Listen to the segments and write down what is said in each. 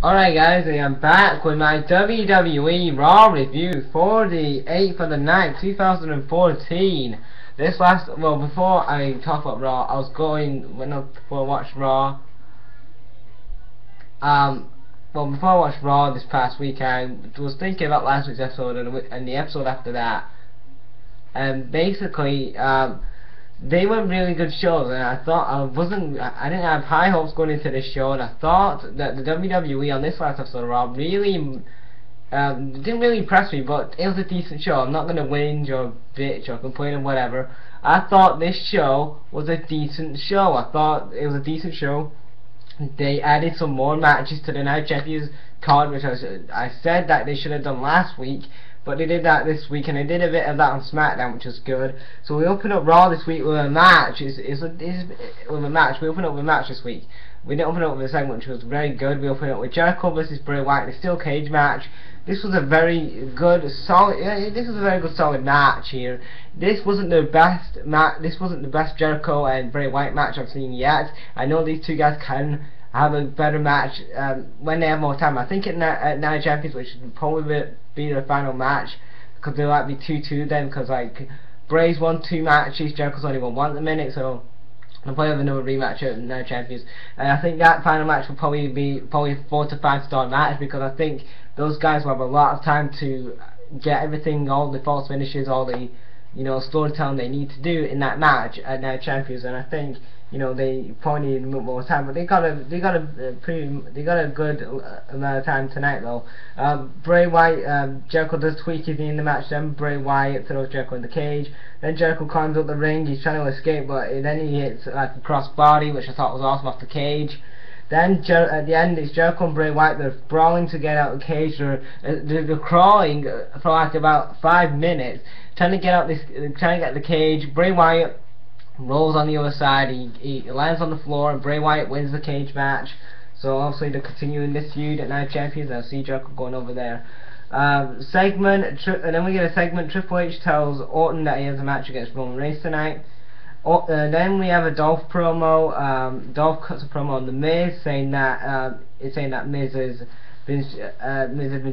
Alright guys, I am back with my WWE Raw review for the 8th of the 9th, 2014. Before I talk about Raw, I was when I watched Raw, before I watched Raw this past week, I was thinking about last week's episode and the episode after that. And basically, they were really good shows, and I thought I didn't have high hopes going into this show, and I thought that the WWE on this last episode of Raw really didn't really impress me, but it was a decent show. I'm not gonna whinge or bitch or complain or whatever. I thought this show was a decent show. I thought it was a decent show. They added some more matches to the Night Champions card, which I said that they should have done last week. But they did that this week, and they did a bit of that on SmackDown, which was good. So we open up Raw this week with a match. We open up with a match this week. We didn't open up with a segment, which was very good. We opened up with Jericho versus Bray Wyatt in a steel cage match. This was a very good, solid. This was a very good, solid match here. This wasn't the best This wasn't the best Jericho and Bray Wyatt match I've seen yet. I know these two guys can have a better match when they have more time. I think at Night Champions, which would probably be their final match, because they might be 2-2 then, because like Bray's won 2 matches, Jericho's only won 1 at the minute, so they'll probably have another rematch at Night Champions. And I think that final match will probably be a 4 to 5 star match, because I think those guys will have a lot of time to get everything, all the false finishes, all the storytelling they need to do in that match at Night Champions. And I think they probably need a bit more time, but they got a good amount of time tonight though. Bray Wyatt, Jericho does tweak his knee in the match. Then Bray Wyatt throws Jericho in the cage. Then Jericho climbs up the ring. He's trying to escape, but then he hits like a crossbody, which I thought was awesome, off the cage. Then at the end, it's Jericho and Bray Wyatt. They're brawling to get out of the cage. They're crawling for like about 5 minutes, trying to get the cage. Bray Wyatt rolls on the other side. He lands on the floor, and Bray Wyatt wins the cage match. So obviously they're continuing this feud at Night Champions. I see Jericho going over there. And then we get a segment. Triple H tells Orton that he has a match against Roman Reigns tonight. Then we have a Dolph promo. Dolph cuts a promo on the Miz, saying that Miz has been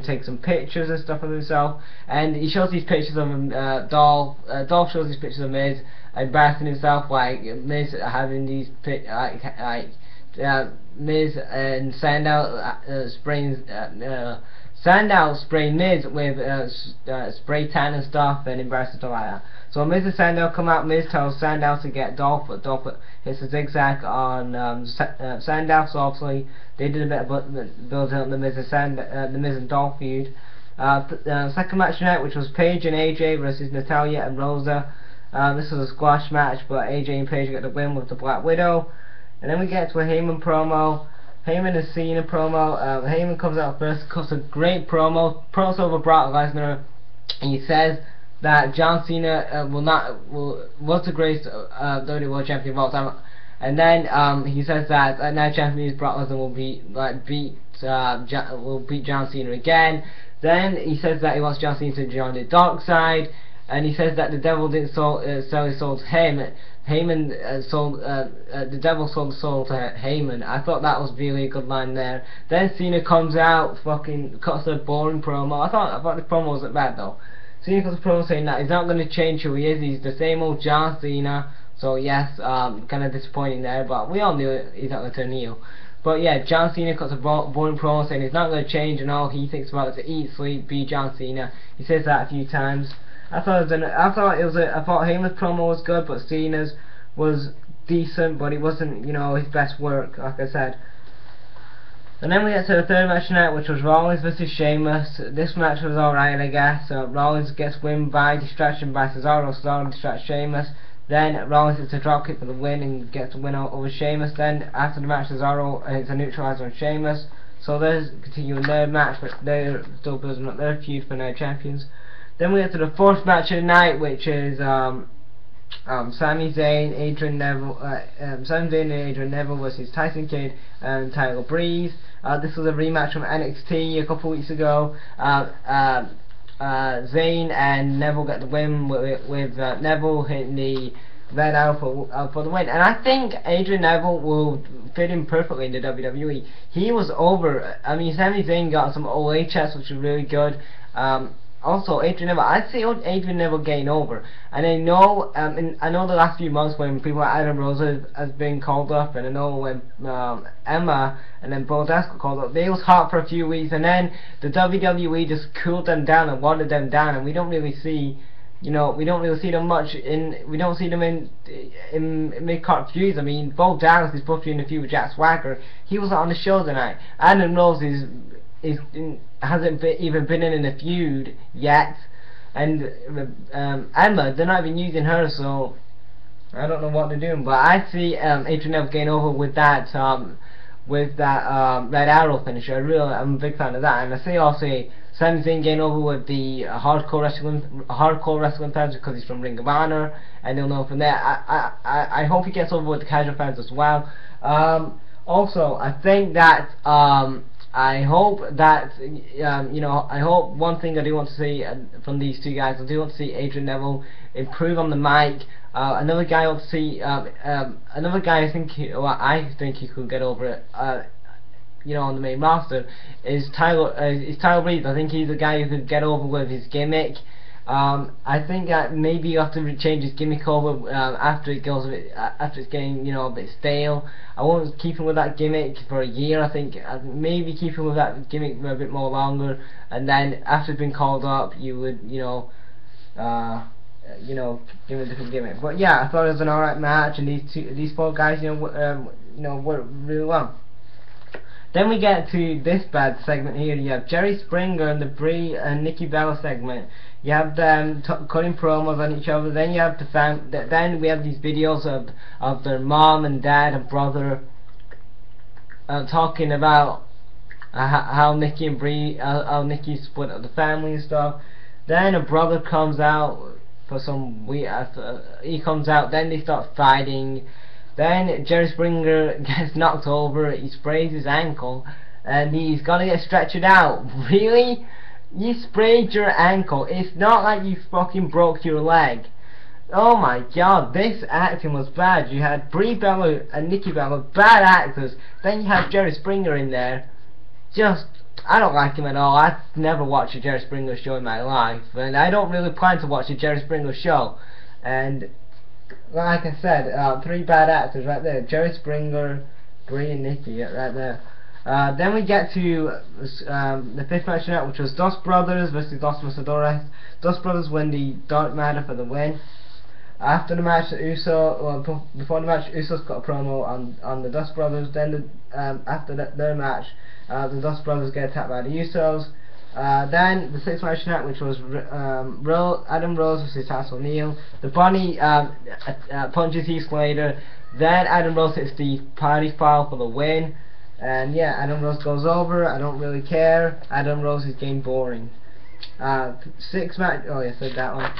taking some pictures and stuff of himself, and he shows these pictures of Dolph. Dolph shows these pictures of Miz embarrassing himself, like Miz having these Miz and Sandow spraying Miz with spray tan and stuff, and embarrassing stuff like that. So Miz and Sandow come out. Miz tells Sandow to get Dolph, but Dolph hits a zigzag on Sandow. So obviously they did a bit of building up the Miz and Dolph feud. Second match tonight, which was Paige and AJ versus Natalya and Rosa. This was a squash match, but AJ and Paige get the win with the Black Widow. And then we get to a Heyman promo. Heyman and Cena promo. Heyman comes out first, cuts a great promo, pros over Brock Lesnar, and he says that John Cena was the greatest WWE World Champion of all time. And then he says that at Night Champions, Brock Lesnar will beat John Cena again. Then he says that he wants John Cena to join the dark side, and he says that the devil didn't sell his soul to him. The devil sold the soul to Heyman. I thought that was really a good line there. Then Cena comes out, fucking cuts a boring promo. I thought the promo wasn't bad though. Cena cuts a promo saying that he's not going to change who he is. He's the same old John Cena. So yes, kind of disappointing there, but we all knew he's not going to turn heel. But yeah, John Cena cuts a boring promo saying he's not going to change, and all he thinks about is to eat, sleep, be John Cena. He says that a few times. I thought Heyman's promo was good, but Cena's was decent, but it wasn't, his best work, like I said. And then we get to the third match tonight, which was Rollins versus Sheamus. This match was alright, I guess. Rollins gets win by distraction by Cesaro. Cesaro distracts Sheamus. Then Rollins hits a dropkick for the win and gets the win over Sheamus. Then after the match, Cesaro hits a neutralizer on Sheamus. So they're continuing their match, but they're still building up their feud for Night Champions. Then we get to the fourth match of the night, which is Sami Zayn, Adrian Neville, Sami Zayn and Adrian Neville versus Tyson Kidd and Tyler Breeze. This was a rematch from NXT a couple weeks ago. Zayn and Neville get the win with Neville hitting the Red Arrow for the win. And I think Adrian Neville will fit in perfectly in the WWE. He was over. I mean, Sami Zayn got some OA checks, which was really good. Also, Adrian Neville, I'd say Adrian Neville getting over. And I know, I know the last few months when people like Adam Rose has been called up, and I know when Emma and then Brodus got called up, they was hot for a few weeks, and then the WWE just cooled them down and watered them down, and we don't really see, we don't really see them much we don't see them in mid-card feuds. I mean, Bo Dallas is supposed to be in a feud with Jack Swagger. He wasn't on the show tonight. Adam Rose hasn't even been in a feud yet, and Emma, they're not even using her, so I don't know what they're doing. But I see Adrian Neville getting over with that Red Arrow finisher. I'm a big fan of that, and I see also Sami Zayn getting over with the hardcore wrestling fans because he's from Ring of Honor, and they'll know from there. I hope he gets over with the casual fans as well. Also, I think that I hope that I hope one thing I do want to see from these two guys, I do want to see Adrian Neville improve on the mic. Another guy I want to see, another guy I think he could get over it, on the main roster is Tyler Breeze. I think he's a guy who could get over with his gimmick. I think that maybe you have to change his gimmick over after it goes after it's getting a bit stale. I won't keep him with that gimmick for a year. I think maybe keep him with that gimmick for a bit more longer, and then after it's been called up, you would give him a different gimmick. But yeah, I thought it was an alright match, and these four guys worked really well. Then we get to this bad segment here. You have Jerry Springer and the Bray and Nikki Bella segment. You have them cutting promos on each other. Then you have then we have these videos of their mom and dad and brother talking about how Nikki and Bray, how Nikki split up the family and stuff. Then a brother comes out for some weird. He comes out. Then they start fighting. Then Jerry Springer gets knocked over, he sprays his ankle, and he's gonna get stretchered out. Really? You sprayed your ankle? It's not like you fucking broke your leg. Oh my god, this acting was bad. You had Brie Bella and Nikki Bella, bad actors. Then you have Jerry Springer in there. I don't like him at all. I've never watched a Jerry Springer show in my life, and I don't really plan to watch a Jerry Springer show. And like I said, three bad actors right there. Jerry Springer, Brie and Nikki right there. Then we get to the fifth match tonight, which was Dos Brothers versus Los Luchadores. Dos Brothers win the Dark Matter for the win. After the match, before the match, Usos got a promo on the Dos Brothers. Then after their match, the Dos Brothers get attacked by the Usos. Then the sixth match tonight, which was Adam Rose versus Taz O'Neill. The Bunny punches Heath Slater. Then Adam Rose hits the party foul for the win. And yeah, Adam Rose goes over. I don't really care. Adam Rose is getting boring. Sixth match. Oh yeah, said that one.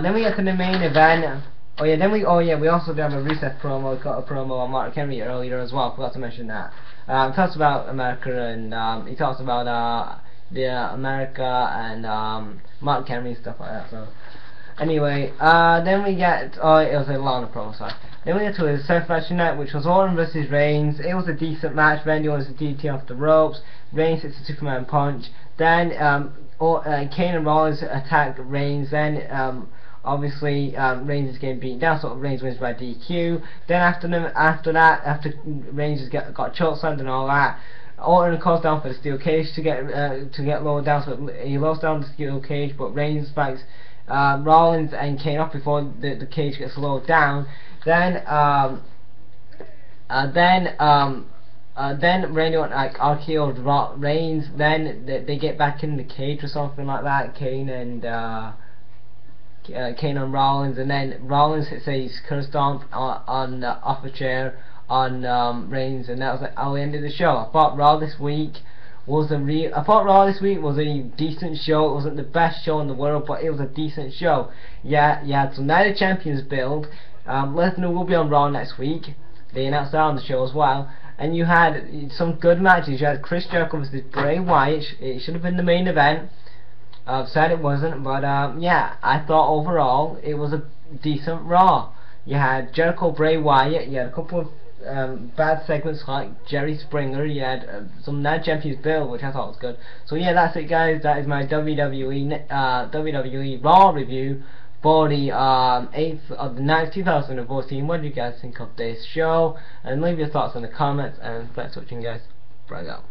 Then we get to the main event. We also do have a Rusev promo. We got a promo on Mark Henry earlier as well. Forgot to mention that. He talks about America, and he talks about America and Mark Henry and stuff like that. So anyway, then we get it was a Lana promo, sorry. Then we get to the seventh match tonight, which was Orton versus Reigns. It was a decent match. Randy wants to DT off the ropes. Reigns hits a Superman punch. Then Kane and Rollins attack Reigns. Then obviously Reigns is getting beaten down, so Reigns wins by DQ. Then after Reigns got chokeslammed and all that, Orton calls down for the steel cage to get lowered down, so he lowers down the steel cage, but Reigns spikes Rollins and Kane off before the cage gets lowered down. Then Randy went like RKO'd Reigns. Then they get back in the cage or something like that. Kane and Rollins, and then Rollins hits a curse stomp on off a chair on Reigns, and that was like how we ended the show. I thought Raw this week was a decent show. It wasn't the best show in the world, but it was a decent show. Yeah, you had some Night of Champions build. Lesnar will be on Raw next week. They announced that on the show as well. And you had some good matches. You had Chris Jericho versus Bray Wyatt. It should have been the main event. I've said it wasn't, but yeah, I thought overall it was a decent Raw. You had Jericho, Bray, Wyatt. You had a couple of bad segments like Jerry Springer. You had some Night Champions build, which I thought was good. So yeah, that's it, guys. That is my WWE Raw review for the 8th of the 9th, 2014. What do you guys think of this show? And leave your thoughts in the comments. And thanks for watching, guys. Bye out.